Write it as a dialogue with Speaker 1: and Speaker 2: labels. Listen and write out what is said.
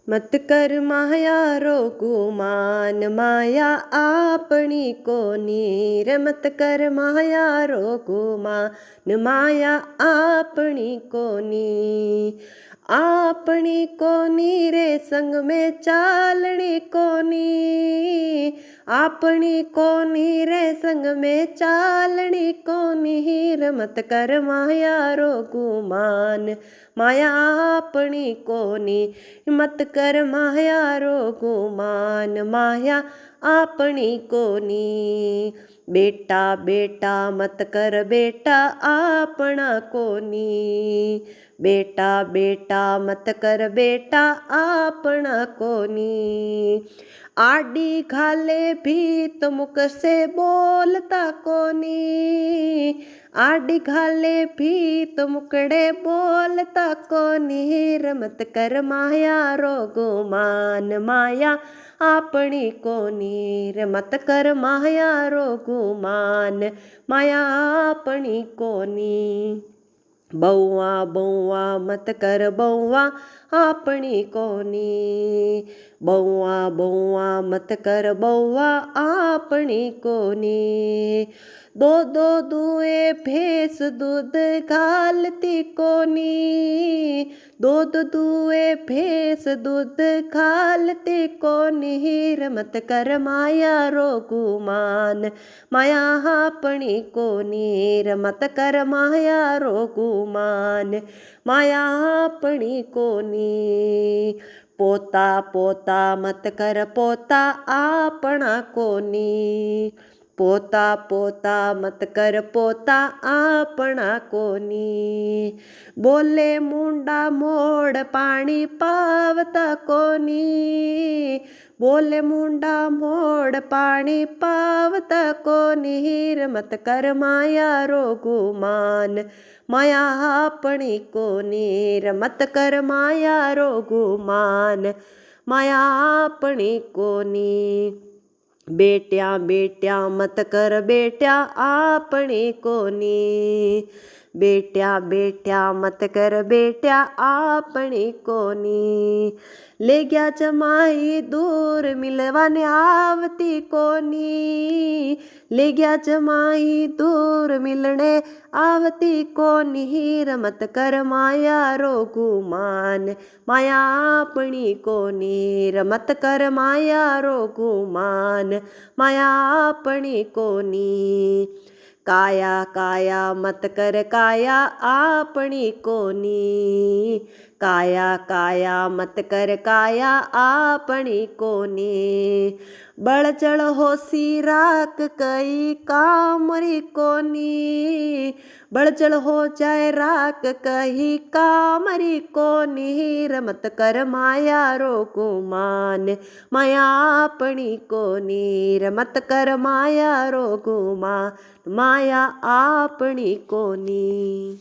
Speaker 1: मत कर माया रो गुमान, माया आपणी कोनी रे। मत कर माया रो गुमान, माया आपणी कोनी। आपणी कोनी रे संग में चालणी कोनी, आपणी कोनी रे संग में चालणी कोनी रे। मत कर माया रो गुमान, माया आपणी कोनी। मत कर माया रो गुमान, माया आपणी कोनी। बेटा बेटा मत कर बेटा आपणा कोनी, बेटा बेटा मत कर बेटा आपणा कोनी। आडी घाले भीत मुख से बोलता कोनी, आडी घाले भीत मुकड़े बोलता कोनी रे। मत कर माया रो गुमान, माया आपणी कोनी रे। मत कर माया रो गुमान, माया आपणी कोनी। बौआ बौआ मत कर बौआ आपणी कोनी, बौआ बौआ मत कर बौआ आपणी कोनी। दो दो दुए भैंस दूध घालती कोनी, दूध दुए भैंस दूध घालती कोनी रे। मत कर माया रो गुमान, माया आपणी कोनी रे। मत कर माया रो गुमान, माया आपणी कोनी। पोता पोता मत कर पोता आपणा कोनी, पोता पोता मत कर पोता आपणा कोनी। बोले मुंडा मोड़ पाणी पावता कोनी, बोले मुंडा मोड़ पाणी पावता कोनी रे। मत कर माया रो गुमान, माया आपणी कोनी रे। मत कर माया रो गुमान, माया आपणी कोनी। बेट्या बेट्या मत कर बेट्या आपणी कोनी, बेट्या बेट्या मत कर बेट्या आपणी कोनी। ले गया जमाई दूर मिलवाने आवती कोनी, ले गया जमाई दूर मिलने आवती कोनी रे। मत कर माया रो गुमान, माया आपणी कोनी रे। मत कर माया रो गुमान, माया आपणी कोनी। काया काया मत कर काया आपणी कोनी, काया काया मत कर काया आपणी कोनी। बढ़ चढ़ होसी राख कई कामरी कोनी, बढ़ चढ़ हो जाए राख कही कामरी कोनी रे। मत कर माया रो गुमान, माया आपणी कोनी रे। मत कर माया रो गुमान, माया आपणी कोनी।